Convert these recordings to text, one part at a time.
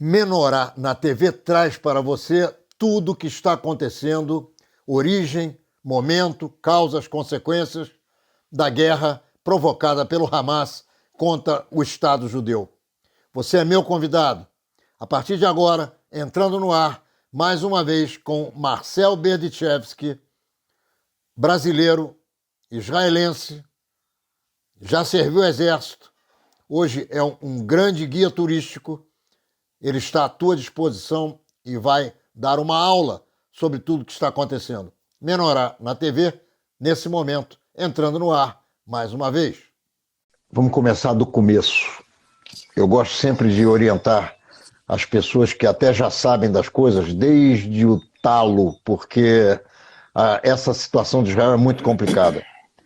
Menorá na TV traz para você tudo o que está acontecendo, origem, momento, causas, consequências da guerra provocada pelo Hamas contra o Estado judeu. Você é meu convidado. A partir de agora, entrando no ar, mais uma vez com Marcel Berdichevsky, brasileiro, israelense, já serviu o exército, hoje é um grande guia turístico. Ele está à tua disposição e vai dar uma aula sobre tudo o que está acontecendo. Menorá na TV, nesse momento, entrando no ar mais uma vez. Vamos começar do começo. Eu gosto sempre de orientar as pessoas que até já sabem das coisas desde o talo, porque essa situação de Israel é muito complicada.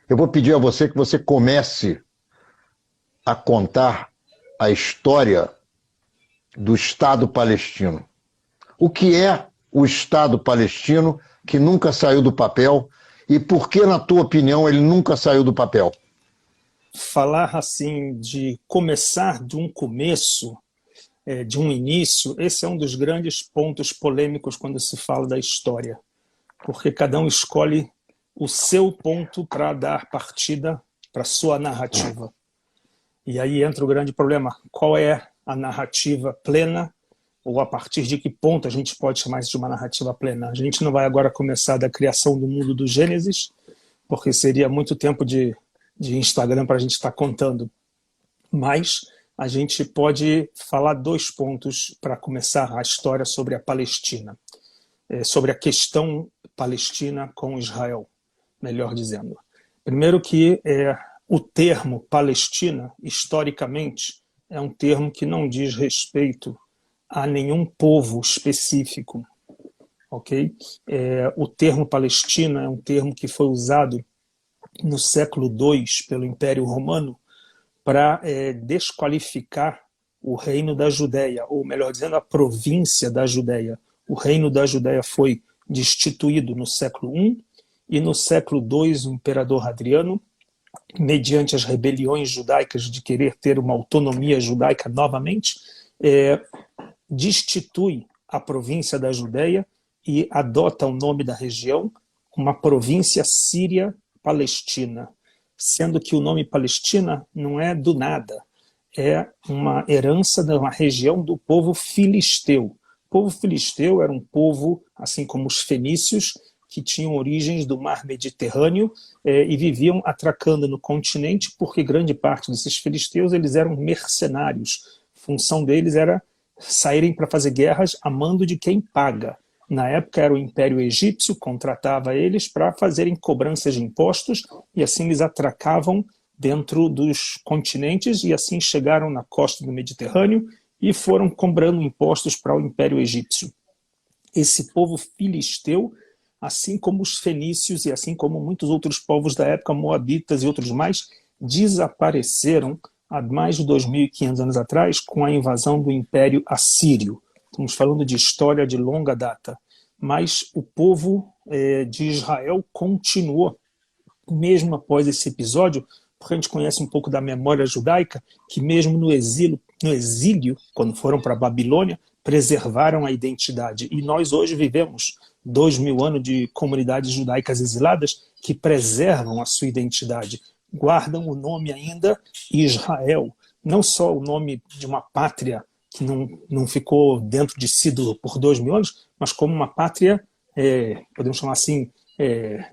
Eu vou pedir a você que você comece a contar a história do Estado palestino. O que é o Estado palestino que nunca saiu do papel e por que, na tua opinião, ele nunca saiu do papel? Falar assim de começar de um começo, de um início, esse é um dos grandes pontos polêmicos quando se fala da história, porque cada um escolhe o seu ponto para dar partida para a sua narrativa. E aí entra o grande problema: qual é a narrativa plena, ou a partir de que ponto a gente pode chamar isso de uma narrativa plena? A gente não vai agora começar da criação do mundo do Gênesis, porque seria muito tempo de Instagram para a gente estar contando, mas a gente pode falar dois pontos para começar a história sobre a Palestina, sobre a questão palestina com Israel, melhor dizendo. Primeiro que o termo Palestina, historicamente, é um termo que não diz respeito a nenhum povo específico, ok? O termo Palestina é um termo que foi usado no século II pelo Império Romano para desqualificar o Reino da Judéia, ou melhor dizendo, a província da Judéia. O Reino da Judéia foi destituído no século I e no século II o imperador Hadriano, mediante as rebeliões judaicas de querer ter uma autonomia judaica novamente, destitui a província da Judéia e adota o nome da região, uma província síria-palestina, sendo que o nome Palestina não é do nada, é uma herança de uma região do povo filisteu. O povo filisteu era um povo, assim como os fenícios, que tinham origens do mar Mediterrâneo e viviam atracando no continente, porque grande parte desses filisteus eles eram mercenários. A função deles era saírem para fazer guerras a mando de quem paga. Na época era o Império Egípcio, contratava eles para fazerem cobranças de impostos e assim eles atracavam dentro dos continentes e assim chegaram na costa do Mediterrâneo e foram cobrando impostos para o Império Egípcio. Esse povo filisteu, assim como os fenícios e assim como muitos outros povos da época, moabitas e outros mais, desapareceram há mais de 2.500 anos atrás com a invasão do Império Assírio. Estamos falando de história de longa data. Mas o povo de Israel continuou, mesmo após esse episódio, porque a gente conhece um pouco da memória judaica, que mesmo no exílio, quando foram para a Babilônia, preservaram a identidade. E nós hoje vivemos 2.000 anos de comunidades judaicas exiladas que preservam a sua identidade, guardam o nome ainda Israel, não só o nome de uma pátria que não ficou dentro de si por 2.000 anos, mas como uma pátria, podemos chamar assim,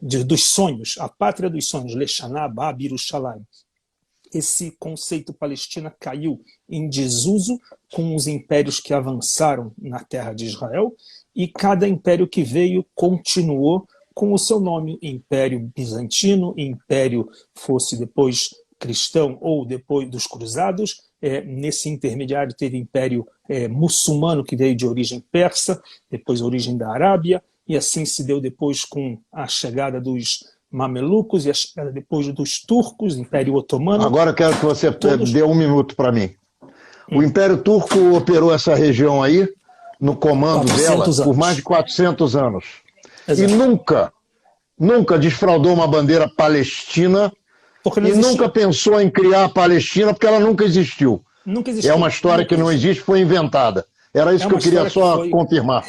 dos sonhos, a pátria dos sonhos, Leshaná, Bab, Yerushalayim. Esse conceito Palestina caiu em desuso com os impérios que avançaram na terra de Israel, e cada império que veio continuou com o seu nome: Império Bizantino, Império fosse depois cristão ou depois dos cruzados. Nesse intermediário teve Império muçulmano, que veio de origem persa, depois a origem da Arábia, e assim se deu depois com a chegada dos mamelucos e a chegada depois dos turcos, Império Otomano. Agora eu quero que você dê um minuto para mim. O Império Turco operou essa região aí, no comando dela, por mais de 400 anos. Exato. E nunca desfraudou uma bandeira palestina e nunca pensou em criar a Palestina, porque ela nunca existiu. Nunca existiu. É uma história que não existe, foi inventada. Era isso É que eu uma queria história que só confirmar.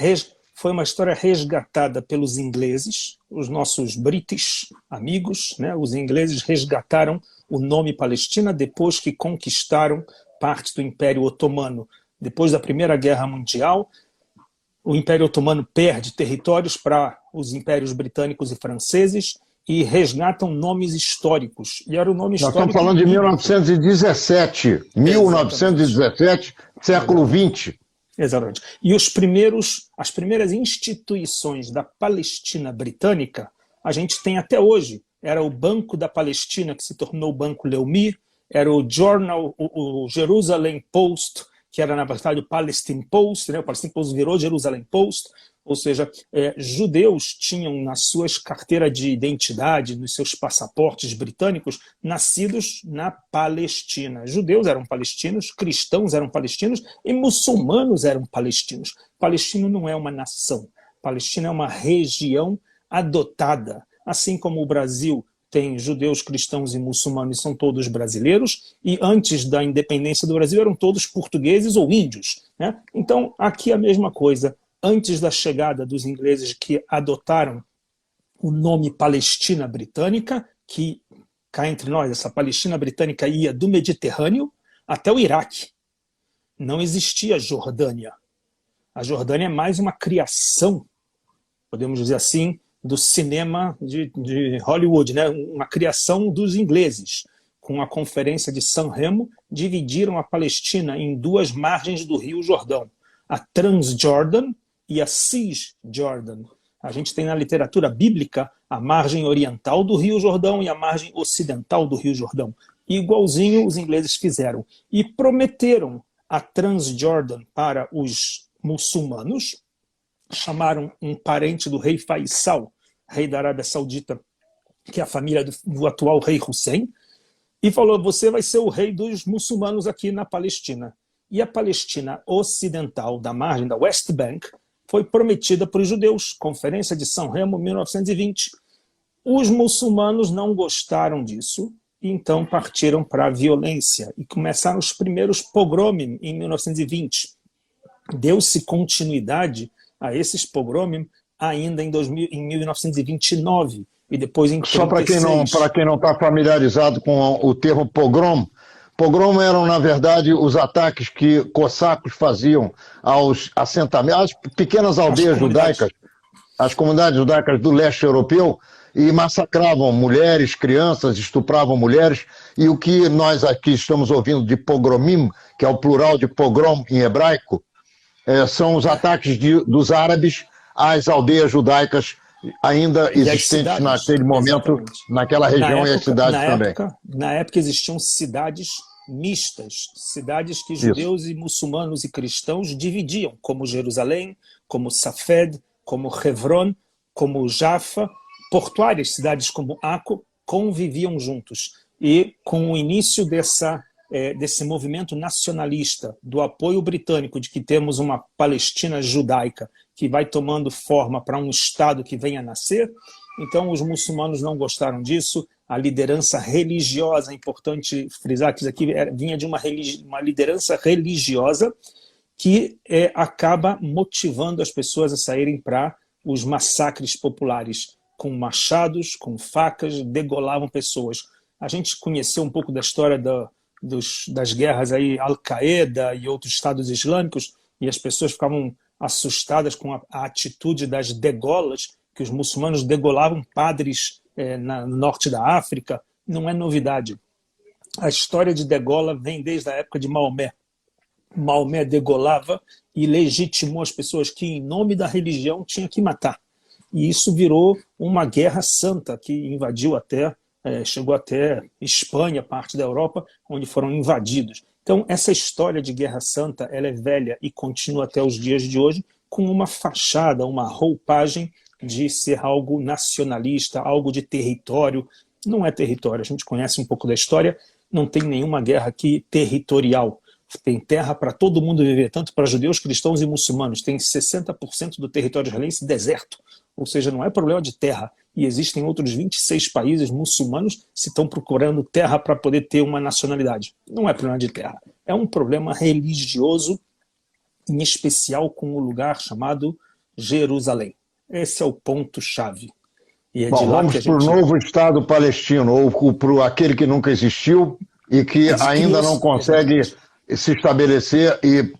foi uma história resgatada pelos ingleses, os nossos british amigos, né? Os ingleses resgataram o nome Palestina depois que conquistaram parte do Império Otomano. Depois da Primeira Guerra Mundial, o Império Otomano perde territórios para os impérios britânicos e franceses e resgatam nomes históricos. E era o nome Nós estamos histórico falando de bíblico. 1917, Exatamente. 1917, século Exatamente. XX. Exatamente. E as primeiras instituições da Palestina britânica, a gente tem até hoje. Era o Banco da Palestina, que se tornou o Banco Leumi, era o Journal, o Jerusalem Post, que era, na verdade, o Palestine Post, né? O Palestine Post virou Jerusalem Post, ou seja, judeus tinham nas suas carteiras de identidade, nos seus passaportes britânicos, nascidos na Palestina. Judeus eram palestinos, cristãos eram palestinos e muçulmanos eram palestinos. Palestino não é uma nação. Palestina é uma região adotada, assim como o Brasil tem judeus, cristãos e muçulmanos, são todos brasileiros, e antes da independência do Brasil eram todos portugueses ou índios, né? Então, aqui a mesma coisa. Antes da chegada dos ingleses que adotaram o nome Palestina Britânica, que, cá entre nós, essa Palestina Britânica ia do Mediterrâneo até o Iraque. Não existia Jordânia. A Jordânia é mais uma criação, podemos dizer assim, do cinema de Hollywood, né? Uma criação dos ingleses. Com a Conferência de San Remo, dividiram a Palestina em duas margens do Rio Jordão, a Transjordan e a Cisjordan. A gente tem na literatura bíblica a margem oriental do Rio Jordão e a margem ocidental do Rio Jordão. E igualzinho os ingleses fizeram. E prometeram a Transjordan para os muçulmanos, chamaram um parente do rei Faisal, rei da Arábia Saudita, que é a família do atual rei Hussein, e falou: você vai ser o rei dos muçulmanos aqui na Palestina. E a Palestina ocidental, da margem da West Bank, foi prometida para os judeus, Conferência de São Remo, 1920. Os muçulmanos não gostaram disso, e então partiram para a violência, e começaram os primeiros pogromim em 1920. Deu-se continuidade a esses pogromim ainda em 1929, e depois em 1936. Só para quem não está familiarizado com o termo pogrom, pogrom eram, na verdade, os ataques que cossacos faziam aos assentamentos, às pequenas aldeias judaicas, as comunidades judaicas do leste europeu, e massacravam mulheres, crianças, estupravam mulheres, e o que nós aqui estamos ouvindo de pogromim, que é o plural de pogrom em hebraico, são os ataques dos árabes às aldeias judaicas ainda existentes naquele momento, exatamente, naquela região, e as cidades também. Na época existiam cidades mistas, cidades que judeus e muçulmanos e cristãos dividiam, como Jerusalém, como Safed, como Hebron, como Jaffa, portuárias, cidades como Acco, conviviam juntos. E com o início desse movimento nacionalista, do apoio britânico de que temos uma Palestina judaica que vai tomando forma para um Estado que venha a nascer, então os muçulmanos não gostaram disso. A liderança religiosa, é importante frisar que isso aqui vinha de uma liderança religiosa que acaba motivando as pessoas a saírem para os massacres populares, com machados, com facas, degolavam pessoas. A gente conheceu um pouco da história das guerras aí, Al-Qaeda e outros estados islâmicos, e as pessoas ficavam assustadas com a atitude das degolas, que os muçulmanos degolavam padres no norte da África. Não é novidade. A história de degola vem desde a época de Maomé. Maomé degolava e legitimou as pessoas que, em nome da religião, tinha que matar. E isso virou uma guerra santa que invadiu chegou até Espanha, parte da Europa, onde foram invadidos. Então, essa história de Guerra Santa, ela é velha e continua até os dias de hoje com uma fachada, uma roupagem de ser algo nacionalista, algo de território. Não é território, a gente conhece um pouco da história, não tem nenhuma guerra aqui territorial. Tem terra para todo mundo viver, tanto para judeus, cristãos e muçulmanos. Tem 60% do território israelense deserto, ou seja, não é problema de terra. E existem outros 26 países muçulmanos que estão procurando terra para poder ter uma nacionalidade. Não é problema de terra, é um problema religioso em especial com o lugar chamado Jerusalém. Esse é o ponto-chave. E é Bom, de lá vamos que a para o gente... novo Estado palestino, ou para aquele que nunca existiu e que ainda não consegue se estabelecer, e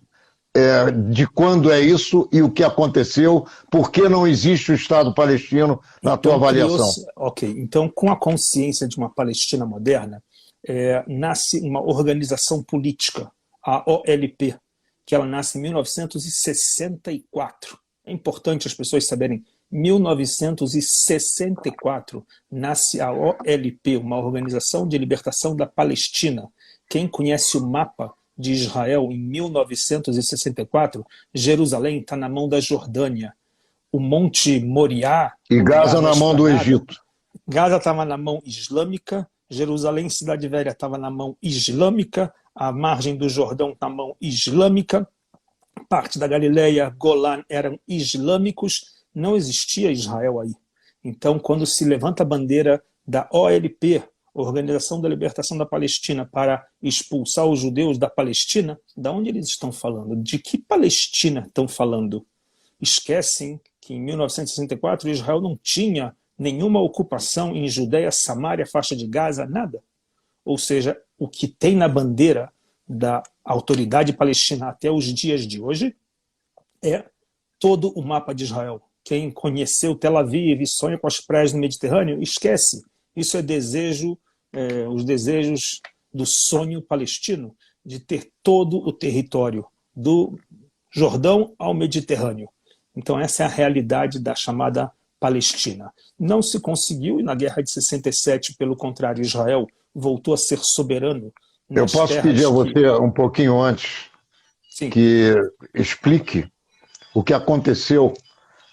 de quando é isso e o que aconteceu, por que não existe o Estado palestino na tua avaliação? Ok, então com a consciência de uma Palestina moderna, nasce uma organização política, a OLP, que ela nasce em 1964. É importante as pessoas saberem, 1964 nasce a OLP, uma Organização de Libertação da Palestina. Quem conhece o mapa de Israel em 1964, Jerusalém está na mão da Jordânia. O Monte Moriá... E Gaza na mão do Egito. Gaza estava na mão islâmica, Jerusalém, Cidade Velha, estava na mão islâmica, a margem do Jordão na mão islâmica, parte da Galileia, Golã eram islâmicos, não existia Israel aí. Então, quando se levanta a bandeira da OLP, Organização da Libertação da Palestina, para expulsar os judeus da Palestina, de onde eles estão falando? De que Palestina estão falando? Esquecem que em 1964 Israel não tinha nenhuma ocupação em Judeia, Samária, faixa de Gaza, nada. Ou seja, o que tem na bandeira da autoridade palestina até os dias de hoje é todo o mapa de Israel. Quem conheceu Tel Aviv e sonha com as praias do Mediterrâneo, esquece. Isso é os desejos do sonho palestino, de ter todo o território do Jordão ao Mediterrâneo. Então essa é a realidade da chamada Palestina. Não se conseguiu, e na Guerra de 67, pelo contrário, Israel voltou a ser soberano. Eu posso pedir a você, um pouquinho antes, Sim, que explique o que aconteceu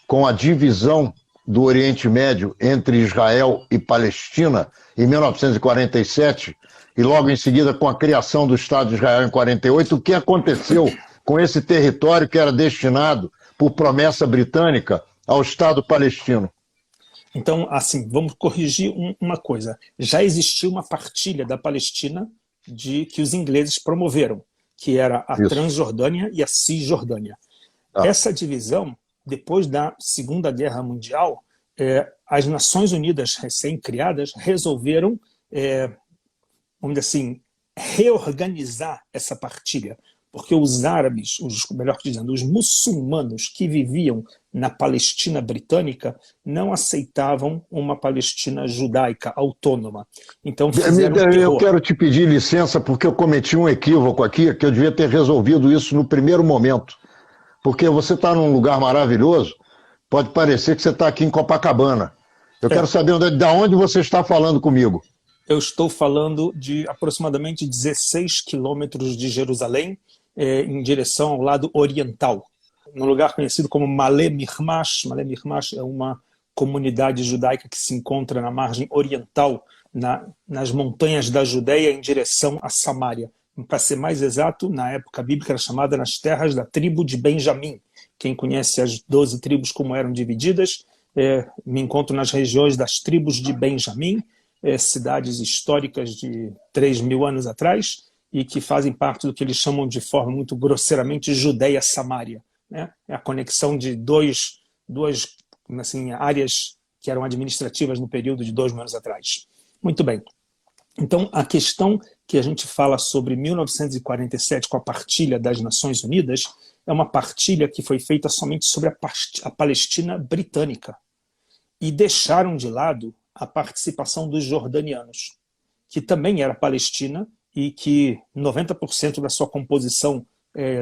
com a divisão do Oriente Médio entre Israel e Palestina em 1947 e logo em seguida com a criação do Estado de Israel em 48, o que aconteceu com esse território que era destinado por promessa britânica ao Estado palestino? Então, assim, vamos corrigir uma coisa. Já existia uma partilha da Palestina que os ingleses promoveram, que era a Transjordânia e a Cisjordânia. Essa divisão, depois da Segunda Guerra Mundial, as Nações Unidas recém-criadas resolveram, vamos dizer assim, reorganizar essa partilha, porque os árabes, melhor dizendo, os muçulmanos que viviam na Palestina britânica não aceitavam uma Palestina judaica autônoma. Então fizeram Eu quero te pedir licença porque eu cometi um equívoco aqui, que eu devia ter resolvido isso no primeiro momento. Porque você está num lugar maravilhoso, pode parecer que você está aqui em Copacabana. Eu quero saber de onde você está falando comigo. Eu estou falando de aproximadamente 16 quilômetros de Jerusalém, em direção ao lado oriental, num lugar conhecido como Malé Mirmash. Malé Mirmash é uma comunidade judaica que se encontra na margem oriental, nas montanhas da Judeia, em direção a Samária. Para ser mais exato, na época bíblica era chamada nas terras da tribo de Benjamim. Quem conhece as 12 tribos como eram divididas, me encontro nas regiões das tribos de Benjamim, cidades históricas de 3.000 anos atrás, e que fazem parte do que eles chamam de forma muito grosseiramente Judeia-Samária, né? É a conexão de duas assim, áreas que eram administrativas no período de 2.000 anos atrás. Muito bem. Então, a questão que a gente fala sobre 1947 com a partilha das Nações Unidas é uma partilha que foi feita somente sobre a Palestina britânica, e deixaram de lado a participação dos jordanianos, que também era Palestina, e que 90% da sua composição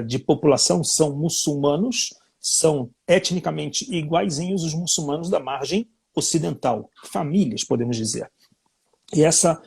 de população são muçulmanos, são etnicamente iguaizinhos os muçulmanos da margem ocidental, famílias, podemos dizer. E essa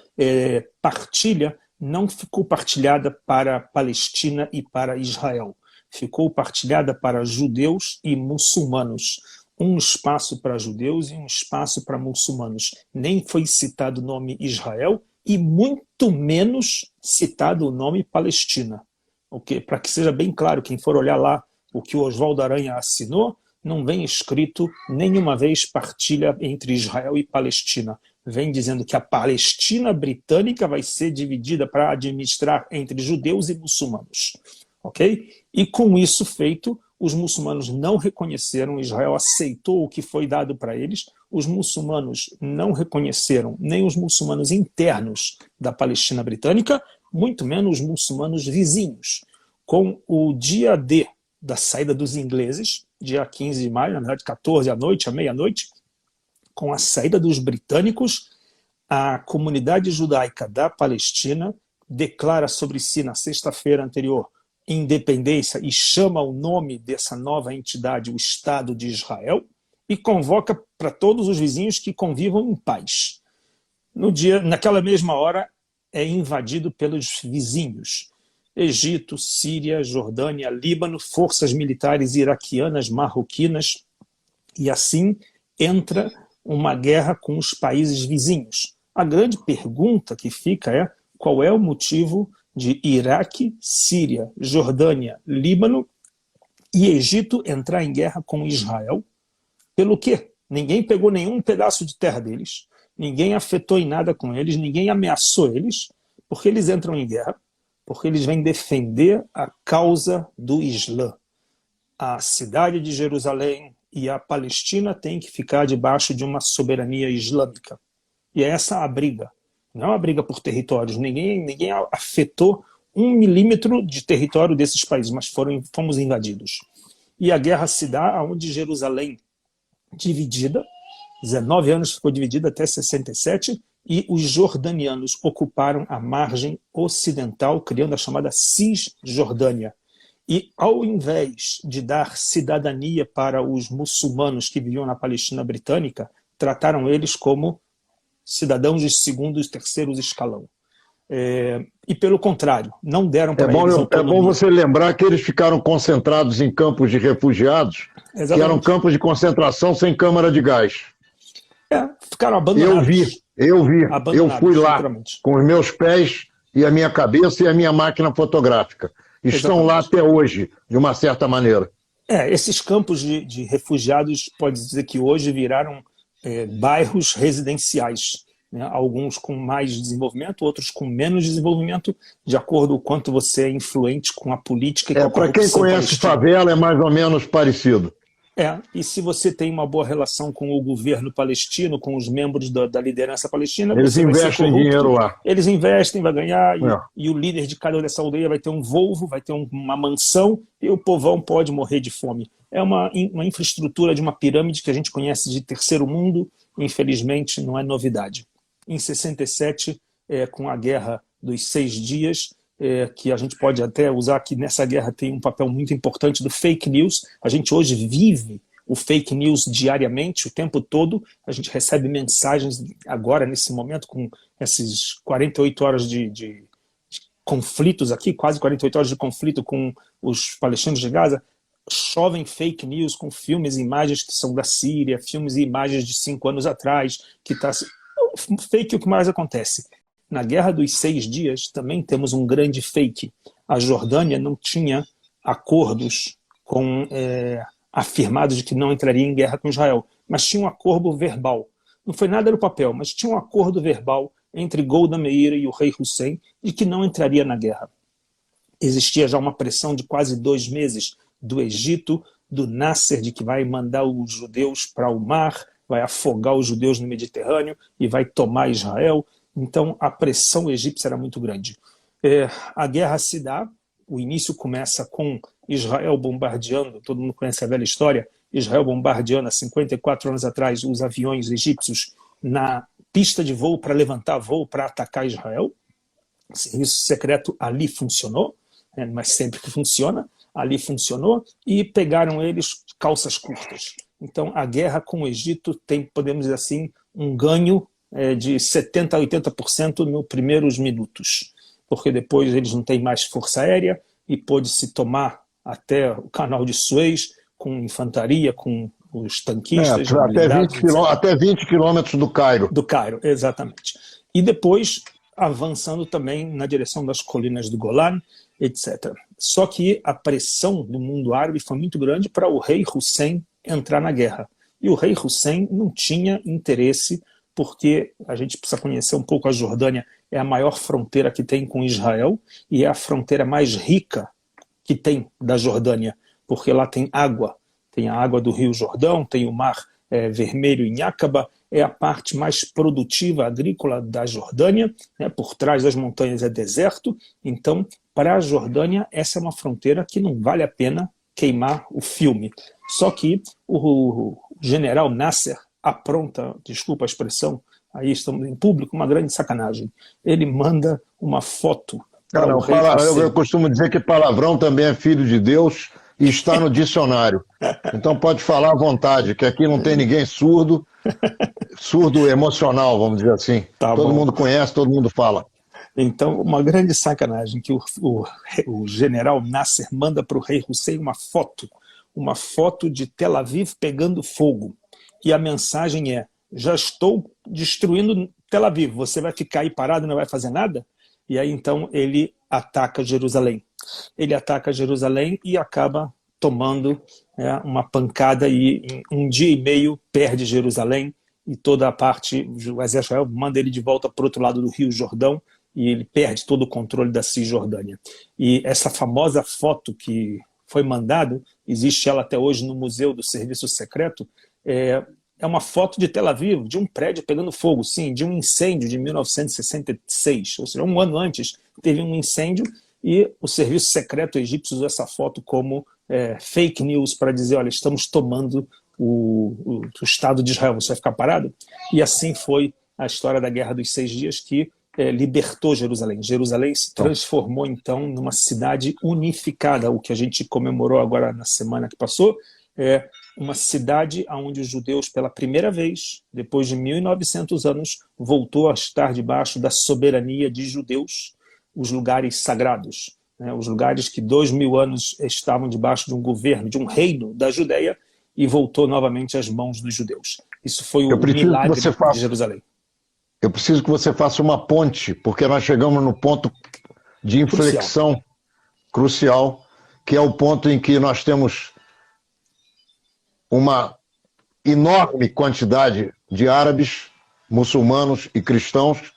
partilha não ficou partilhada para Palestina e para Israel, ficou partilhada para judeus e muçulmanos. Um espaço para judeus e um espaço para muçulmanos. Nem foi citado o nome Israel, e muito menos citado o nome Palestina. Okay? Para que seja bem claro, quem for olhar lá o que o Oswaldo Aranha assinou, não vem escrito nenhuma vez partilha entre Israel e Palestina. Vem dizendo que a Palestina britânica vai ser dividida para administrar entre judeus e muçulmanos. ok? E com isso feito, os muçulmanos não reconheceram, Israel aceitou o que foi dado para eles, os muçulmanos não reconheceram nem os muçulmanos internos da Palestina britânica, muito menos os muçulmanos vizinhos. Com o dia D da saída dos ingleses, dia 15 de maio, na verdade 14 à noite, à meia-noite, com a saída dos britânicos, a comunidade judaica da Palestina declara sobre si, na sexta-feira anterior, independência e chama o nome dessa nova entidade, o Estado de Israel, e convoca para todos os vizinhos que convivam em paz. Naquela mesma hora, é invadido pelos vizinhos. Egito, Síria, Jordânia, Líbano, forças militares iraquianas, marroquinas, e assim entra uma guerra com os países vizinhos. A grande pergunta que fica é qual é o motivo de Iraque, Síria, Jordânia, Líbano e Egito entrar em guerra com Israel? Pelo quê? Ninguém pegou nenhum pedaço de terra deles, ninguém afetou em nada com eles, ninguém ameaçou eles, porque eles entram em guerra, porque eles vêm defender a causa do Islã. A cidade de Jerusalém e a Palestina têm que ficar debaixo de uma soberania islâmica. E é essa a briga. Não é uma briga por territórios. Ninguém afetou 1 milímetro de território desses países, mas fomos invadidos. E a guerra se dá onde Jerusalém, dividida, 19 anos ficou dividida até 67, e os jordanianos ocuparam a margem ocidental, criando a chamada Cisjordânia. E ao invés de dar cidadania para os muçulmanos que viviam na Palestina britânica, trataram eles como cidadãos de segundo e terceiro escalão. E pelo contrário, não deram para eles autonomia. É bom você lembrar que eles ficaram concentrados em campos de refugiados, Exatamente. Que eram campos de concentração sem câmara de gás. Ficaram abandonados. Eu vi. Eu fui lá com os meus pés e a minha cabeça e a minha máquina fotográfica. Estão lá até hoje, de uma certa maneira. Esses campos de refugiados, pode dizer que hoje viraram bairros residenciais, né? Alguns com mais desenvolvimento, outros com menos desenvolvimento, de acordo com o quanto você é influente com a política e com a corrupção. Para quem conhece favela, é mais ou menos parecido. E se você tem uma boa relação com o governo palestino, com os membros da liderança palestina, eles investem dinheiro lá. Eles investem, vai ganhar, e o líder de cada dessa aldeia vai ter um Volvo, vai ter uma mansão, e o povão pode morrer de fome. É uma infraestrutura de uma pirâmide que a gente conhece de terceiro mundo, infelizmente não é novidade. Em 67, com a Guerra dos 6 Dias, que a gente pode até usar que nessa guerra tem um papel muito importante do fake news. A gente hoje vive o fake news diariamente, o tempo todo. A gente recebe mensagens agora, nesse momento, com essas 48 horas de conflitos aqui, quase 48 horas de conflito com os palestinos de Gaza. Chovem fake news com filmes e imagens que são da Síria, filmes e imagens de 5 anos atrás, que está... Fake, o que mais acontece? Na Guerra dos 6 Dias também temos um grande fake. A Jordânia não tinha acordos afirmados de que não entraria em guerra com Israel, mas tinha um acordo verbal. Não foi nada no papel, mas tinha um acordo verbal entre Golda Meir e o rei Hussein de que não entraria na guerra. Existia já uma pressão de quase 2 meses do Egito, do Nasser, de que vai mandar os judeus para o mar, vai afogar os judeus no Mediterrâneo e vai tomar Israel. Então, a pressão egípcia era muito grande. A guerra se dá, o início começa com Israel bombardeando, todo mundo conhece a velha história, Israel bombardeando há 54 anos atrás os aviões egípcios na pista de voo para levantar voo para atacar Israel. O serviço secreto ali funcionou, mas sempre que funciona, ali funcionou, e pegaram eles calças curtas. Então, a guerra com o Egito tem, podemos dizer assim, um ganho de 70% a 80% nos primeiros minutos, porque depois eles não têm mais força aérea e pôde-se tomar até o canal de Suez com infantaria, com os tanquistas. Até 20 quilômetros do Cairo. Do Cairo, exatamente. E depois avançando também na direção das colinas do Golan, etc. Só que a pressão do mundo árabe foi muito grande para o rei Hussein entrar na guerra. E o rei Hussein não tinha interesse, porque a gente precisa conhecer um pouco a Jordânia, é a maior fronteira que tem com Israel e é a fronteira mais rica que tem da Jordânia, porque lá tem água. Tem a água do Rio Jordão, tem o Mar Vermelho em Aqaba, é a parte mais produtiva agrícola da Jordânia, né? Por trás das montanhas é deserto. Então, para a Jordânia, essa é uma fronteira que não vale a pena queimar o filme. Só que o general Nasser apronta, desculpa a expressão, aí estamos em público, uma grande sacanagem. Ele manda uma foto para o rei Hussein. Eu costumo dizer que palavrão também é filho de Deus e está no dicionário. Então pode falar à vontade, que aqui não tem ninguém surdo, surdo emocional, vamos dizer assim. Tá todo bom. mundo conhece, todo mundo fala. Então, uma grande sacanagem que o general Nasser manda para o rei Hussein uma foto de Tel Aviv pegando fogo. E a mensagem é: já estou destruindo Tel Aviv, você vai ficar aí parado e não vai fazer nada? E aí então ele ataca Jerusalém. Ele ataca Jerusalém e acaba tomando uma pancada e em um dia e meio perde Jerusalém e toda a parte, o exército de Israel manda ele de volta para o outro lado do Rio Jordão e ele perde todo o controle da Cisjordânia. E essa famosa foto que foi mandada, existe ela até hoje no Museu do Serviço Secreto, é uma foto de Tel Aviv, de um prédio pegando fogo, sim, de um incêndio de 1966, ou seja, um ano antes teve um incêndio e o Serviço Secreto egípcio usou essa foto como fake news para dizer, olha, estamos tomando o Estado de Israel, você vai ficar parado? E assim foi a história da Guerra dos 6 Dias que libertou Jerusalém. Jerusalém se transformou então numa cidade unificada, o que a gente comemorou agora na semana que passou, uma cidade onde os judeus, pela primeira vez, depois de 1900 anos, voltou a estar debaixo da soberania de judeus, os lugares sagrados, né? Os lugares que 2000 anos estavam debaixo de um governo, de um reino da Judéia, e voltou novamente às mãos dos judeus. Isso foi o milagre de Jerusalém. Eu preciso que você faça uma ponte, porque nós chegamos no ponto de inflexão crucial, que é o ponto em que nós temos uma enorme quantidade de árabes, muçulmanos e cristãos,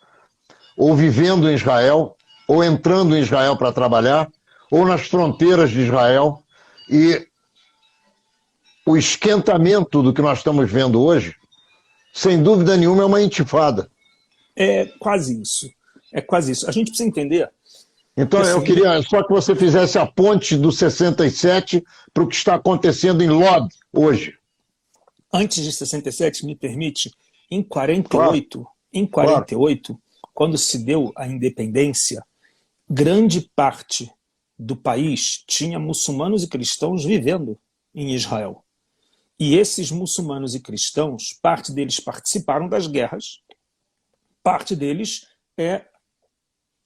ou vivendo em Israel, ou entrando em Israel para trabalhar, ou nas fronteiras de Israel. E o esquentamento do que nós estamos vendo hoje, sem dúvida nenhuma, é uma intifada. É quase isso. É quase isso. A gente precisa entender. Então, eu queria só que você fizesse a ponte do 67 para o que está acontecendo em Lod hoje. Antes de 67, me permite, em 48, quando se deu a independência, grande parte do país tinha muçulmanos e cristãos vivendo em Israel. E esses muçulmanos e cristãos, parte deles participaram das guerras, parte deles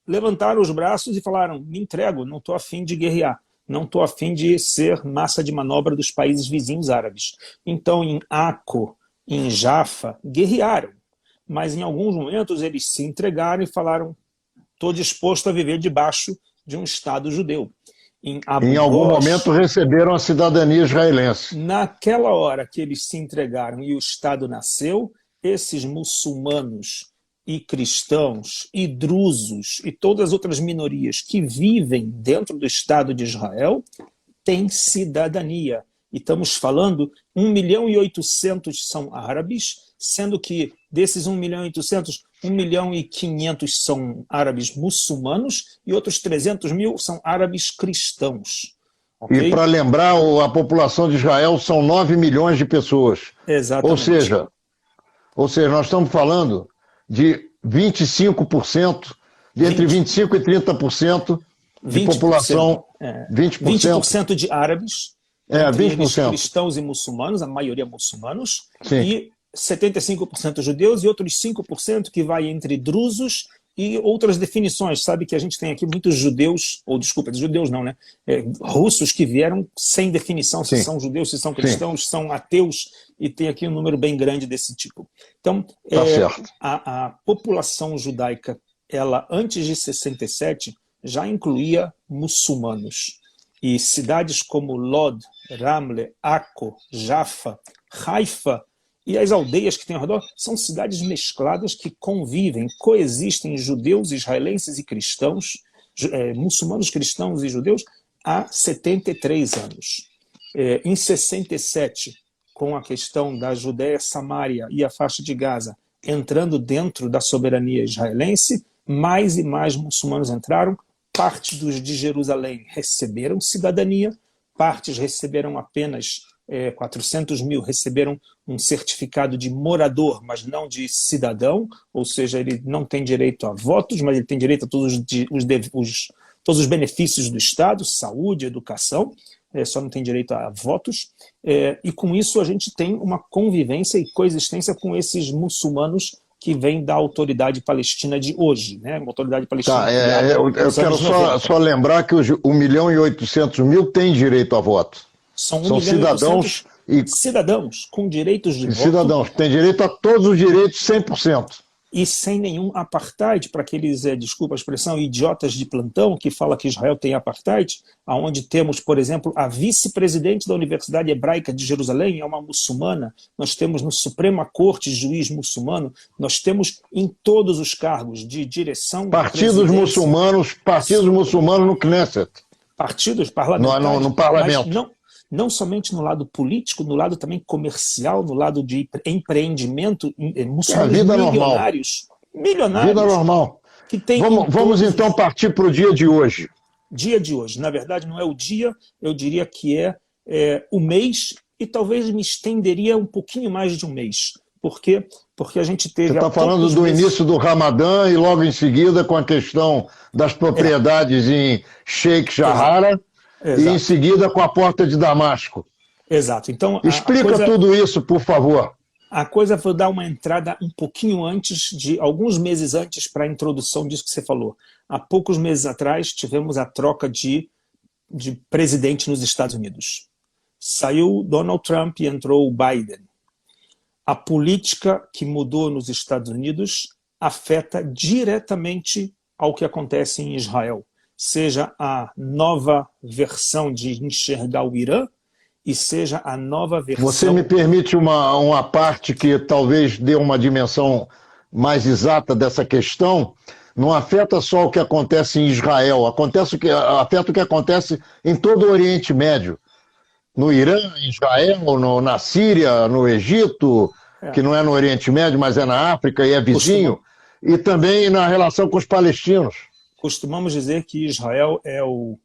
levantaram os braços e falaram, me entrego, não estou a fim de guerrear, não estou a fim de ser massa de manobra dos países vizinhos árabes. Então, em Aco, em Jaffa, guerrearam, mas em alguns momentos eles se entregaram e falaram, estou disposto a viver debaixo de um Estado judeu. Em algum momento receberam a cidadania israelense. Naquela hora que eles se entregaram e o Estado nasceu, esses muçulmanos e cristãos e drusos e todas as outras minorias que vivem dentro do Estado de Israel têm cidadania. E estamos falando 1.800.000 são árabes, sendo que desses 1.800.000, 1.500.000 são árabes muçulmanos e outros 300.000 são árabes cristãos. Okay? E para lembrar, a população de Israel são 9 milhões de pessoas. Exatamente. Ou seja, nós estamos falando de 25%, entre 25% e 30% de 20%, população. 20% de árabes, entre 20%. Eles cristãos e muçulmanos, a maioria muçulmanos, sim, e 75% judeus e outros 5% que vai entre drusos e outras definições. Sabe que a gente tem aqui muitos judeus, ou desculpa, judeus não, né? Russos que vieram sem definição, se são judeus, se são cristãos, se são ateus, e tem aqui um número bem grande desse tipo. Então, a população judaica, ela antes de 67, já incluía muçulmanos. E cidades como Lod, Ramle, Aco, Jaffa, Haifa e as aldeias que tem ao redor são cidades mescladas que convivem, coexistem judeus, israelenses e cristãos, muçulmanos, cristãos e judeus há 73 anos. Em 67, com a questão da Judéia, Samária e a faixa de Gaza entrando dentro da soberania israelense, mais e mais muçulmanos entraram, parte dos de Jerusalém receberam cidadania, partes receberam apenas 400 mil receberam um certificado de morador, mas não de cidadão, ou seja, ele não tem direito a votos, mas ele tem direito a todos os benefícios do Estado, saúde, educação, só não tem direito a votos, e com isso a gente tem uma convivência e coexistência com esses muçulmanos que vêm da autoridade palestina de hoje, né? Uma autoridade palestina. Tá, eu quero só lembrar que os 1.800.000 têm direito a voto. São cidadãos cidadãos com direitos de voto. Cidadãos, têm direito a todos os direitos 100%. E sem nenhum apartheid, para aqueles, desculpa a expressão, idiotas de plantão que fala que Israel tem apartheid, onde temos, por exemplo, a vice-presidente da Universidade Hebraica de Jerusalém, é uma muçulmana, nós temos no Suprema Corte juiz muçulmano, nós temos em todos os cargos de direção... Partidos muçulmanos no Knesset. Partidos parlamentares. No parlamento. Mas não somente no lado político, no lado também comercial, no lado de empreendimento, muçulmanos milionários. Milionários. Vida normal. Que tem vamos então partir para o dia de hoje. Dia de hoje. Na verdade, não é o dia, eu diria que é o mês, e talvez me estenderia um pouquinho mais de um mês. Por quê? Porque a gente teve... Você está falando do início do Ramadã e logo em seguida com a questão das propriedades em Sheikh Jarrah. Exato. E em seguida com a porta de Damasco. Exato. Então, explica tudo isso, por favor. A coisa foi dar uma entrada um pouquinho antes, alguns meses antes, para a introdução disso que você falou. Há poucos meses atrás, tivemos a troca de presidente nos Estados Unidos. Saiu Donald Trump e entrou o Biden. A política que mudou nos Estados Unidos afeta diretamente ao que acontece em Israel. Seja a nova versão de enxergar o Irã, e seja a nova versão... Você me permite uma parte que talvez dê uma dimensão mais exata dessa questão? Não afeta só o que acontece em Israel, afeta o que acontece em todo o Oriente Médio. No Irã, em Israel, na Síria, no Egito, que não é no Oriente Médio, mas é na África e é vizinho, e também na relação com os palestinos. Costumamos dizer que Israel é o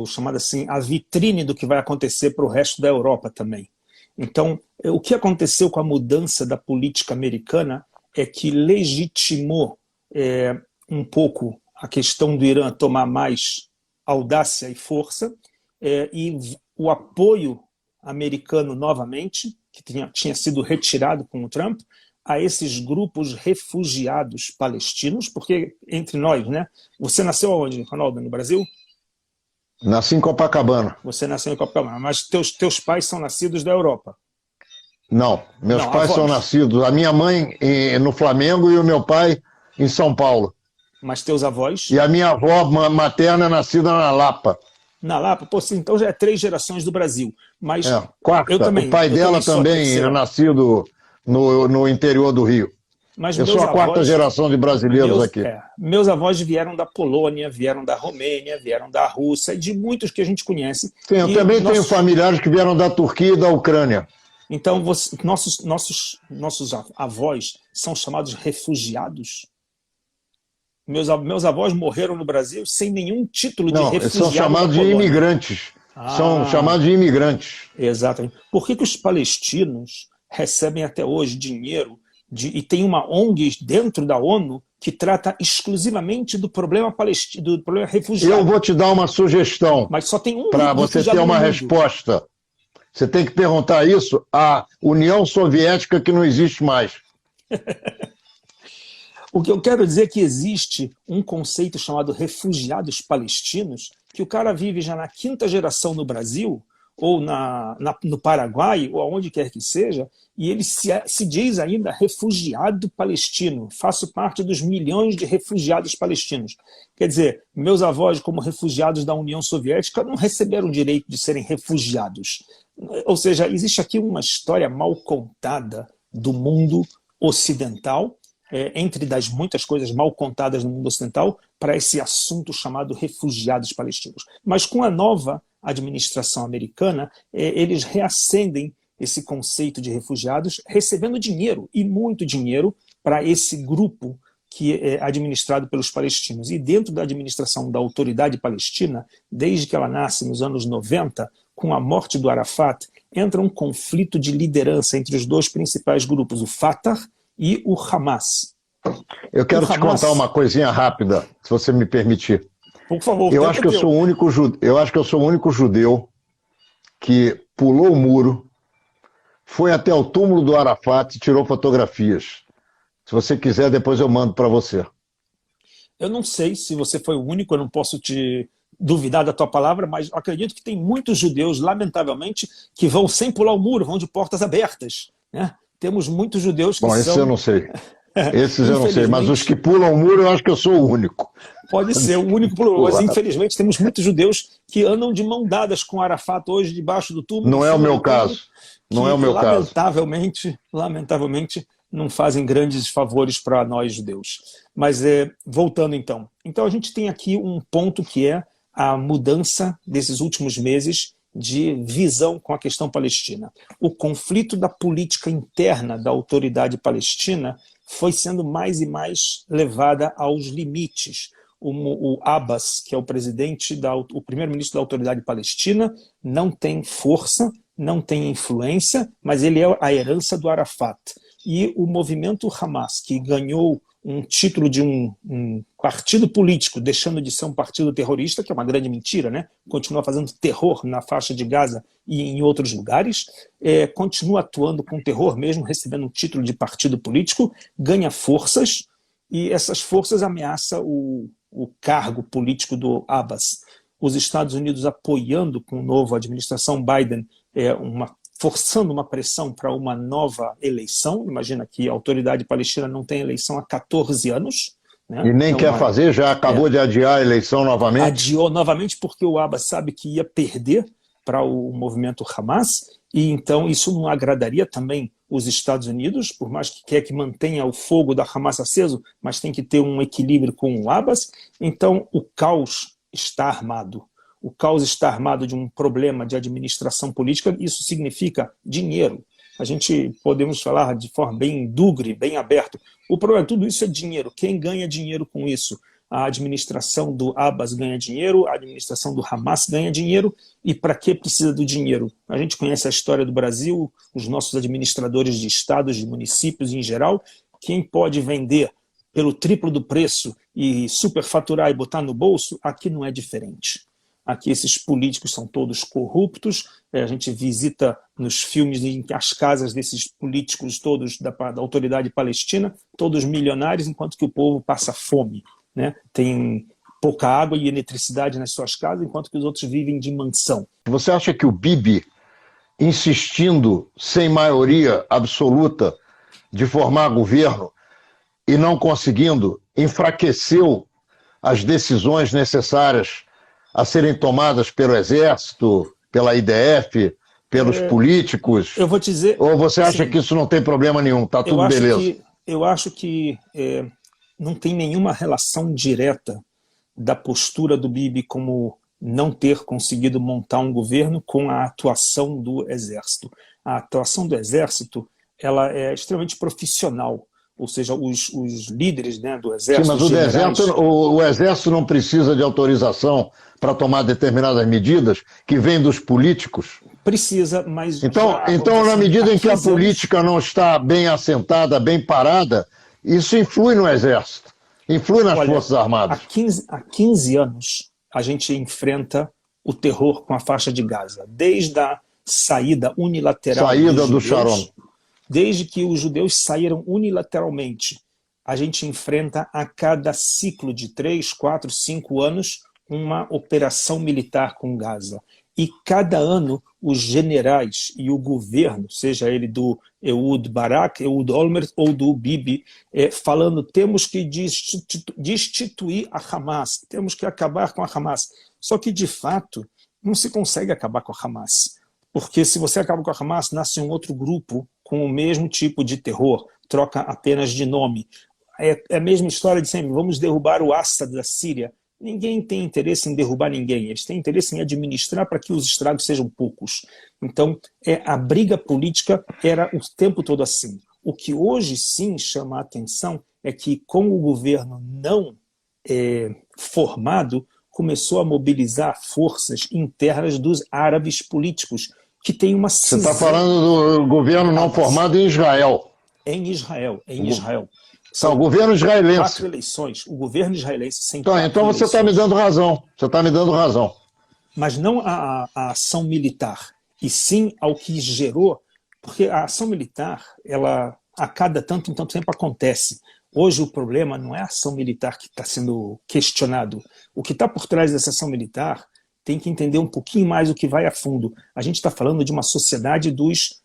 chamado assim, a vitrine do que vai acontecer para o resto da Europa também. Então, o que aconteceu com a mudança da política americana é que legitimou um pouco a questão do Irã tomar mais audácia e força, e o apoio americano novamente, que tinha sido retirado com o Trump, a esses grupos refugiados palestinos, porque entre nós, né? Você nasceu onde, Ronaldo? No Brasil? Nasci em Copacabana. Você nasceu em Copacabana, mas teus pais são nascidos da Europa? Não, meus pais são nascidos, a minha mãe no Flamengo e o meu pai em São Paulo. Mas teus avós? E a minha avó materna é nascida na Lapa. Na Lapa? Pô, então já é 3 gerações do Brasil. Mas quarta. O pai dela também é nascido no interior do Rio. Mas eu sou a quarta geração de brasileiros aqui. Meus avós vieram da Polônia, vieram da Romênia, vieram da Rússia, de muitos que a gente conhece. Sim, eu também tenho familiares que vieram da Turquia e da Ucrânia. Então, nossos avós são chamados refugiados? Meus avós morreram no Brasil sem nenhum título de refugiado. São chamados de imigrantes. São chamados de imigrantes. Exatamente. Por que os palestinos recebem até hoje dinheiro e tem uma ONG dentro da ONU que trata exclusivamente do problema palestino, do problema refugiado? Eu vou te dar uma sugestão. Mas só tem um para você ter uma resposta. Você tem que perguntar isso à União Soviética, que não existe mais. O que eu quero dizer é que existe um conceito chamado refugiados palestinos, que o cara vive já na 5ª geração no Brasil, ou no Paraguai, ou aonde quer que seja, e ele se diz ainda refugiado palestino. Faço parte dos milhões de refugiados palestinos. Quer dizer, meus avós, como refugiados da União Soviética, não receberam o direito de serem refugiados. Ou seja, existe aqui uma história mal contada do mundo ocidental, entre das muitas coisas mal contadas no mundo ocidental, para esse assunto chamado refugiados palestinos. Mas com a nova administração americana, eles reacendem esse conceito de refugiados, recebendo dinheiro, e muito dinheiro, para esse grupo que é administrado pelos palestinos. E dentro da administração da Autoridade Palestina, desde que ela nasce nos anos 90, com a morte do Arafat, entra um conflito de liderança entre os dois principais grupos, o Fatah e o Hamas. Eu quero te contar uma coisinha rápida, se você me permitir. Por favor. Eu acho que eu sou o único judeu que pulou o muro, foi até o túmulo do Arafat e tirou fotografias. Se você quiser, depois eu mando para você. Eu não sei se você foi o único, eu não posso te duvidar da tua palavra, mas acredito que tem muitos judeus, lamentavelmente, que vão sem pular o muro, vão de portas abertas, né? Temos muitos judeus que Bom, esses eu não sei. Esses eu não sei, mas os que pulam o muro, eu acho que eu sou o único. Pode ser, o único problema. Mas, infelizmente, temos muitos judeus que andam de mão dadas com Arafat hoje debaixo do túmulo. Não é o meu caso. Não é o meu caso. Lamentavelmente, não fazem grandes favores para nós judeus. Mas, voltando então. Então, a gente tem aqui um ponto que é a mudança desses últimos meses de visão com a questão palestina. O conflito da política interna da Autoridade Palestina foi sendo mais e mais levada aos limites. O Abbas, que é o o primeiro-ministro da Autoridade Palestina, não tem força, não tem influência, mas ele é a herança do Arafat. E o movimento Hamas, que ganhou um título de um partido político, deixando de ser um partido terrorista, que é uma grande mentira, né? Continua fazendo terror na faixa de Gaza e em outros lugares, continua atuando com terror mesmo, recebendo um título de partido político, ganha forças, e essas forças ameaçam o cargo político do Abbas. Os Estados Unidos apoiando com a nova administração Biden, forçando uma pressão para uma nova eleição. Imagina que a Autoridade Palestina não tem eleição há 14 anos. Né? E nem quer fazer, já acabou de adiar a eleição novamente? Adiou novamente porque o Abbas sabe que ia perder para o movimento Hamas, e então isso não agradaria também os Estados Unidos, por mais que quer que mantenha o fogo da Hamas aceso, mas tem que ter um equilíbrio com o Abbas. Então o caos está armado. O caos está armado de um problema de administração política, isso significa dinheiro. A gente podemos falar de forma bem dúgre, bem aberta. O problema de tudo isso é dinheiro. Quem ganha dinheiro com isso? A administração do Abbas ganha dinheiro, a administração do Hamas ganha dinheiro, e para que precisa do dinheiro? A gente conhece a história do Brasil, os nossos administradores de estados, de municípios em geral. Quem pode vender pelo triplo do preço e superfaturar e botar no bolso, aqui não é diferente. Aqui esses políticos são todos corruptos, a gente visita nos filmes as casas desses políticos todos da Autoridade Palestina, todos milionários, enquanto que o povo passa fome, né? Tem pouca água e eletricidade nas suas casas, enquanto que os outros vivem de mansão. Você acha que o Bibi, insistindo sem maioria absoluta de formar governo e não conseguindo, enfraqueceu as decisões necessárias a serem tomadas pelo Exército, pela IDF, pelos políticos? Eu vou te dizer... Ou você acha que isso não tem problema nenhum, está tudo beleza? Eu acho que não tem nenhuma relação direta da postura do Bibi como não ter conseguido montar um governo com a atuação do Exército. A atuação do Exército ela é extremamente profissional. Ou seja, os líderes, né, do Exército... Sim, mas o Exército não precisa de autorização para tomar determinadas medidas que vêm dos políticos? Precisa, mas... Então na medida em que a política não está bem assentada, bem parada, isso influi no Exército, influi nas Forças Armadas. Há 15 anos a gente enfrenta o terror com a faixa de Gaza, desde a saída unilateral do Sharon. Desde que os judeus saíram unilateralmente, a gente enfrenta a cada ciclo de 3, 4, 5 anos uma operação militar com Gaza. E cada ano os generais e o governo, seja ele do Ehud Barak, Ehud Olmert ou do Bibi, falando temos que destituir a Hamas, temos que acabar com a Hamas. Só que, de fato, não se consegue acabar com a Hamas. Porque se você acaba com a Hamas, nasce um outro grupo com o mesmo tipo de terror, troca apenas de nome. É a mesma história de sempre, vamos derrubar o Assad da Síria. Ninguém tem interesse em derrubar ninguém, eles têm interesse em administrar para que os estragos sejam poucos. Então, a briga política era o tempo todo assim. O que hoje sim chama a atenção é que, com o governo não formado, começou a mobilizar forças internas dos árabes políticos, que tem uma cisão. Você está falando do governo não formado em Israel. Em Israel. São o governo israelense. 4 eleições. O governo israelense sem então você está me dando razão. Você está me dando razão. Mas não a ação militar, e sim ao que gerou, porque a ação militar, ela a cada tanto em tanto tempo acontece. Hoje o problema não é a ação militar que está sendo questionado. O que está por trás dessa ação militar tem que entender um pouquinho mais o que vai a fundo. A gente está falando de uma sociedade dos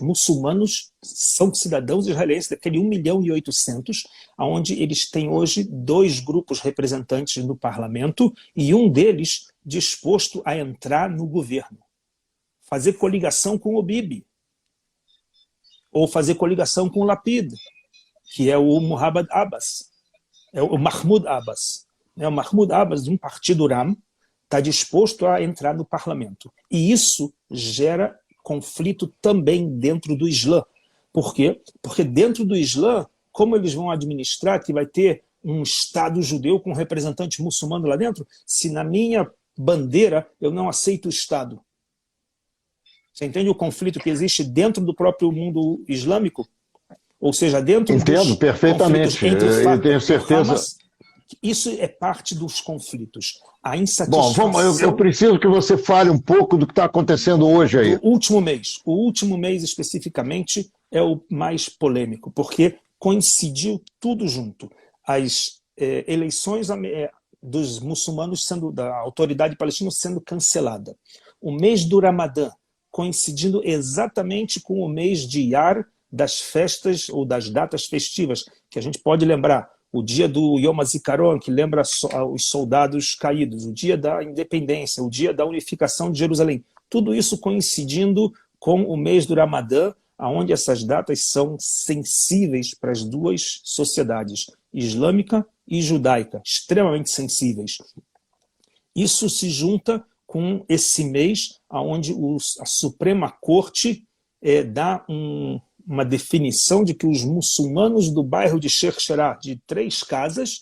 muçulmanos, são cidadãos israelenses, daquele 1.800.000, onde eles têm hoje 2 grupos representantes no parlamento e um deles disposto a entrar no governo, fazer coligação com o Bibi, ou fazer coligação com o Lapid, que é o Muhammad Abbas, é o Mahmoud Abbas. O Mahmoud Abbas, de um partido RAM, está disposto a entrar no parlamento. E isso gera conflito também dentro do Islã. Por quê? Porque dentro do Islã, como eles vão administrar que vai ter um Estado judeu com representante muçulmano lá dentro, se na minha bandeira eu não aceito o Estado? Você entende o conflito que existe dentro do próprio mundo islâmico? Ou seja, dentro Entendo perfeitamente. Eu tenho certeza. Hamas, isso é parte dos conflitos. A insatisfação... Bom, eu preciso que você fale um pouco do que está acontecendo hoje aí. O último mês especificamente é o mais polêmico, porque coincidiu tudo junto. As eleições dos muçulmanos, da autoridade palestina, sendo cancelada. O mês do Ramadã, coincidindo exatamente com o mês de Iyar, das festas ou das datas festivas, que a gente pode lembrar. O dia do Yom HaZikaron, que lembra os soldados caídos, o dia da independência, o dia da unificação de Jerusalém. Tudo isso coincidindo com o mês do Ramadã, onde essas datas são sensíveis para as duas sociedades, islâmica e judaica, extremamente sensíveis. Isso se junta com esse mês onde a Suprema Corte dá uma definição de que os muçulmanos do bairro de Sheikh Jarrah, de 3 casas,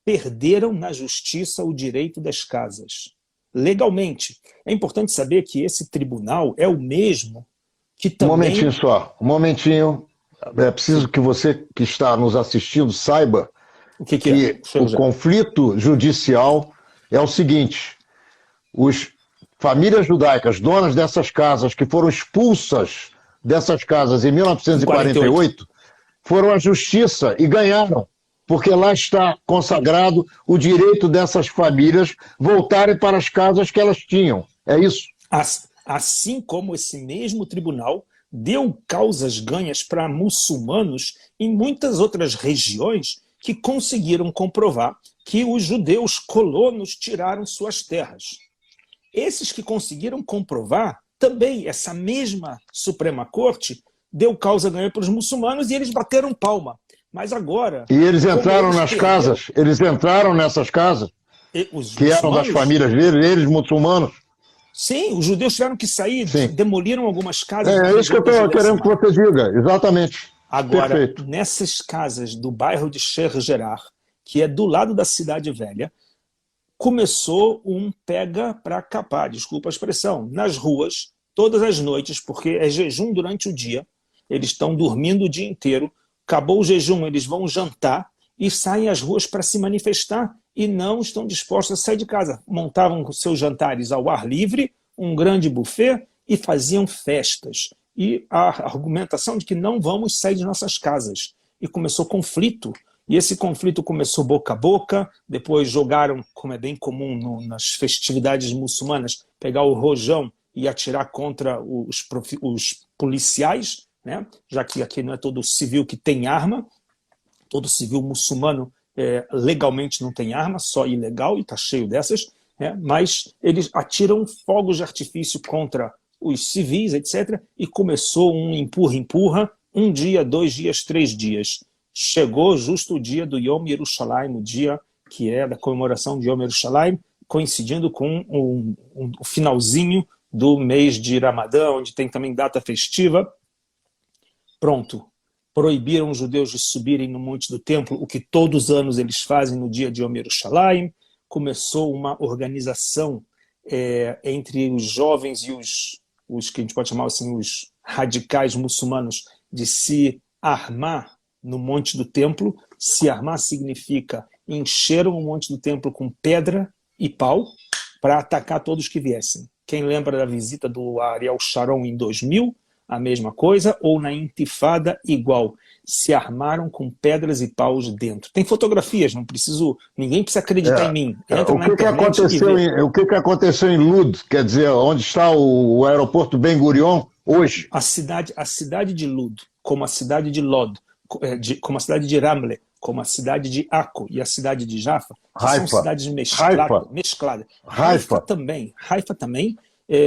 perderam na justiça o direito das casas, legalmente. É importante saber que esse tribunal é o mesmo que também... Um momentinho só, um momentinho. É preciso que você que está nos assistindo saiba que o conflito judicial é o seguinte: as famílias judaicas, donas dessas casas, que foram expulsas dessas casas em 1948, foram à justiça e ganharam, porque lá está consagrado o direito dessas famílias voltarem para as casas que elas tinham. É isso. Assim como esse mesmo tribunal deu causas ganhas para muçulmanos em muitas outras regiões que conseguiram comprovar que os judeus colonos tiraram suas terras. Esses que conseguiram comprovar, também essa mesma Suprema Corte deu causa ganha para os muçulmanos e eles bateram palma. Mas agora... E eles entraram nas casas, eles entraram nessas casas, que eram das famílias deles, eles muçulmanos. Sim, os judeus tiveram que sair, demoliram algumas casas. É isso que eu estou querendo que você diga, exatamente. Agora, perfeito. Nessas casas do bairro de Sheikh Jarrah, que é do lado da Cidade Velha, começou um pega para capar, desculpa a expressão, nas ruas, todas as noites, porque é jejum durante o dia, eles estão dormindo o dia inteiro, acabou o jejum, eles vão jantar e saem às ruas para se manifestar e não estão dispostos a sair de casa. Montavam seus jantares ao ar livre, um grande buffet e faziam festas. E a argumentação de que não vamos sair de nossas casas. E começou conflito. E esse conflito começou boca a boca, depois jogaram, como é bem comum nas festividades muçulmanas, pegar o rojão e atirar contra os policiais, né? Já que aqui não é todo civil que tem arma, todo civil muçulmano legalmente não tem arma, só ilegal, e está cheio dessas, né? Mas eles atiram fogos de artifício contra os civis, etc., e começou um empurra-empurra, 1 dia, 2 dias, 3 dias. chegou justo o dia do Yom Yerushalayim, o dia que é da comemoração de Yom Yerushalayim, coincidindo com o finalzinho do mês de Ramadã, onde tem também data festiva. Pronto. Proibiram os judeus de subirem no Monte do Templo, o que todos os anos eles fazem no dia de Yom Yerushalayim. Começou uma organização entre os jovens e os que a gente pode chamar assim, os radicais muçulmanos, de se armar no Monte do Templo. Se armar significa encheram o Monte do Templo com pedra e pau para atacar todos que viessem. Quem lembra da visita do Ariel Sharon em 2000, a mesma coisa, ou na Intifada, igual. Se armaram com pedras e paus dentro. Tem fotografias, ninguém precisa acreditar em mim. Entra na internet o que aconteceu em Lud, quer dizer, onde está o aeroporto Ben Gurion hoje? A cidade de Lud, como a cidade de Lod, como a cidade de Ramle, como a cidade de Akko e a cidade de Jaffa, que são cidades mescladas. Haifa também,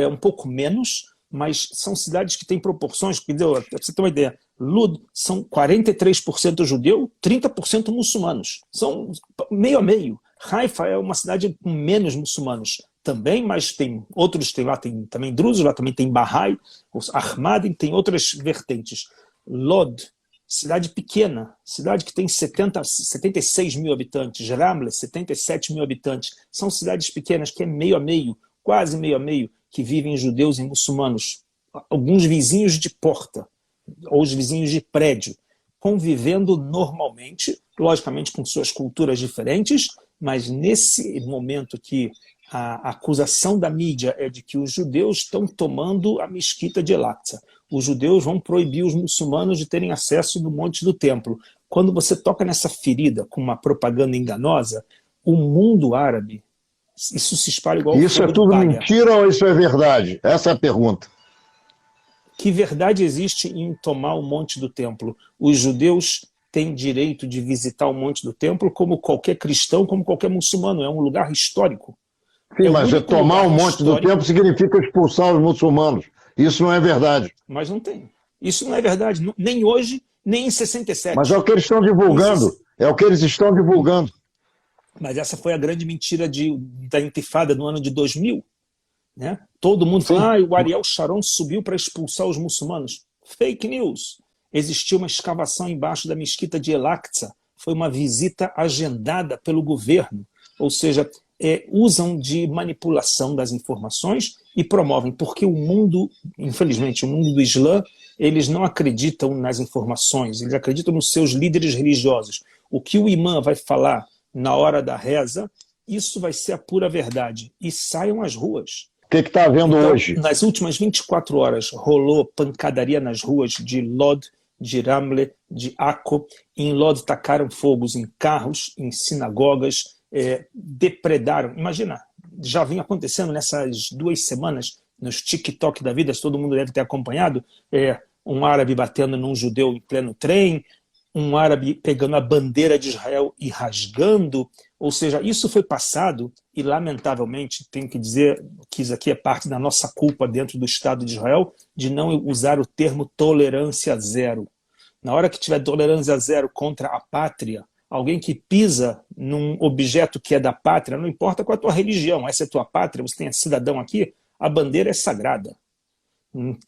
um pouco menos, mas são cidades que têm proporções, para você ter uma ideia, Lud são 43% judeu, 30% muçulmanos. São meio a meio. Haifa é uma cidade com menos muçulmanos também, mas tem outros, lá tem também drusos, lá também tem Bahá'í, os Ahmadim, tem outras vertentes. Lod, cidade pequena, cidade que tem 76 mil habitantes. Ramle, 77 mil habitantes. São cidades pequenas que é meio a meio, quase meio a meio, que vivem judeus e muçulmanos. Alguns vizinhos de porta, ou os vizinhos de prédio, convivendo normalmente, logicamente com suas culturas diferentes, mas nesse momento que a acusação da mídia é de que os judeus estão tomando a mesquita de El-Aqsa. Os judeus vão proibir os muçulmanos de terem acesso no Monte do Templo. Quando você toca nessa ferida com uma propaganda enganosa, o mundo árabe, isso se espalha igual Isso é tudo mentira ou isso é verdade? Essa é a pergunta. Que verdade existe em tomar o Monte do Templo? Os judeus têm direito de visitar o Monte do Templo como qualquer cristão, como qualquer muçulmano. É um lugar histórico. Sim, mas tomar o Monte do Templo significa expulsar os muçulmanos. Isso não é verdade. Mas não tem. Isso não é verdade, nem hoje, nem em 67. Mas é o que eles estão divulgando. É o que eles estão divulgando. Mas essa foi a grande mentira da Intifada no ano de 2000. Né? Todo mundo fala, o Ariel Sharon subiu para expulsar os muçulmanos. Fake news. Existiu uma escavação embaixo da mesquita de El-Aqsa. Foi uma visita agendada pelo governo. Ou seja, usam de manipulação das informações e promovem, porque o mundo, infelizmente, o mundo do Islã, eles não acreditam nas informações, eles acreditam nos seus líderes religiosos. O que o imã vai falar na hora da reza, isso vai ser a pura verdade. E saiam às ruas. O que está havendo hoje? Nas últimas 24 horas, rolou pancadaria nas ruas de Lod, de Ramle, de Akko. Em Lod tacaram fogos em carros, em sinagogas, depredaram. Imagina, já vinha acontecendo nessas 2 semanas, nos TikTok da vida, todo mundo deve ter acompanhado, um árabe batendo num judeu em pleno trem, um árabe pegando a bandeira de Israel e rasgando. Ou seja, isso foi passado e, lamentavelmente, tenho que dizer que isso aqui é parte da nossa culpa dentro do Estado de Israel, de não usar o termo tolerância zero. Na hora que tiver tolerância zero contra a pátria, alguém que pisa num objeto que é da pátria, não importa qual é a tua religião, essa é a tua pátria, você tem cidadão aqui, a bandeira é sagrada.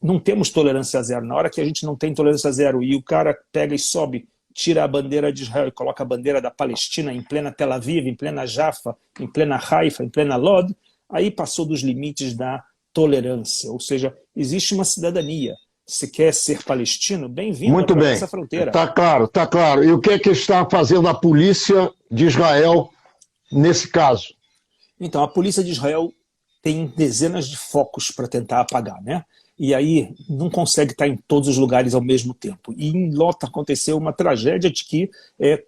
Não temos tolerância zero. Na hora que a gente não tem tolerância zero e o cara pega e sobe, tira a bandeira de Israel e coloca a bandeira da Palestina em plena Tel Aviv, em plena Jaffa, em plena Haifa, em plena Lod, aí passou dos limites da tolerância. Ou seja, existe uma cidadania. Se quer ser palestino, bem-vindo a essa fronteira. Está claro, está claro. E o que está fazendo a polícia de Israel nesse caso? Então, a polícia de Israel tem dezenas de focos para tentar apagar, né? E aí não consegue estar em todos os lugares ao mesmo tempo. E em Lota aconteceu uma tragédia de que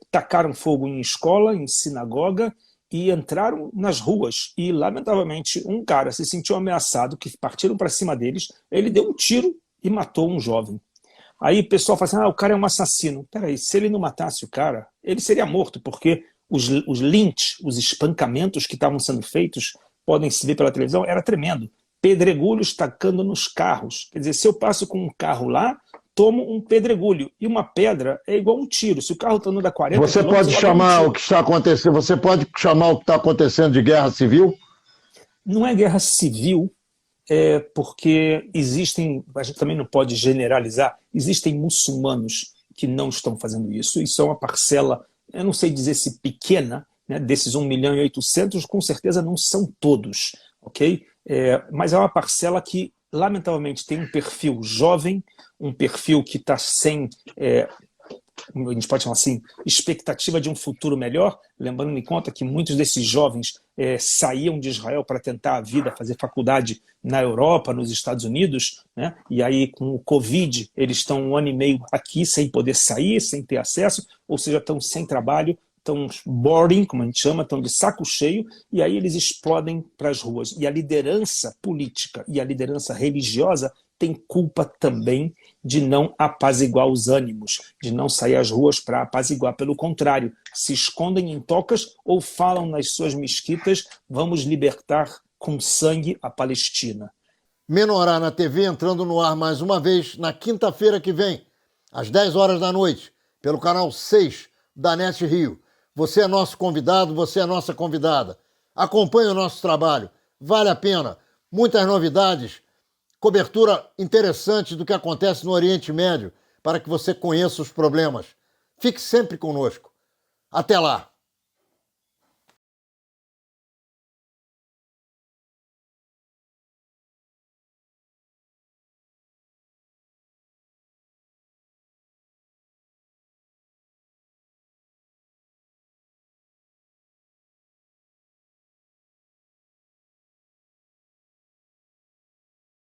tacaram fogo em escola, em sinagoga, e entraram nas ruas. E, lamentavelmente, um cara se sentiu ameaçado, que partiram para cima deles, ele deu um tiro e matou um jovem. Aí o pessoal fala assim, o cara é um assassino. Peraí, se ele não matasse o cara, ele seria morto, porque os lynch, os espancamentos que estavam sendo feitos, podem se ver pela televisão, era tremendo. Pedregulhos tacando nos carros. Quer dizer, se eu passo com um carro lá, tomo um pedregulho. E uma pedra é igual um tiro. Se o carro está andando a 40 Você quilômetros, pode olha um chamar tiro. o que está acontecendo, você pode chamar o que está acontecendo de guerra civil? Não é guerra civil, porque existem, a gente também não pode generalizar, existem muçulmanos que não estão fazendo isso. Isso é uma parcela, eu não sei dizer se pequena, né, desses 1.800.000, com certeza não são todos, ok? Mas é uma parcela que, lamentavelmente, tem um perfil jovem, um perfil que está sem, a gente pode chamar assim, expectativa de um futuro melhor, lembrando em conta que muitos desses jovens saíam de Israel para tentar a vida, fazer faculdade na Europa, nos Estados Unidos, né? E aí com o Covid eles estão 1 ano e meio aqui sem poder sair, sem ter acesso, ou seja, estão sem trabalho, estão boring, como a gente chama, estão de saco cheio, e aí eles explodem para as ruas. E a liderança política e a liderança religiosa tem culpa também de não apaziguar os ânimos, de não sair às ruas para apaziguar. Pelo contrário, se escondem em tocas ou falam nas suas mesquitas: vamos libertar com sangue a Palestina. Menorá na TV entrando no ar mais uma vez na quinta-feira que vem, às 10 horas da noite, pelo canal 6 da NET Rio. Você é nosso convidado, você é nossa convidada. Acompanhe o nosso trabalho, vale a pena. Muitas novidades, cobertura interessante do que acontece no Oriente Médio, para que você conheça os problemas. Fique sempre conosco. Até lá!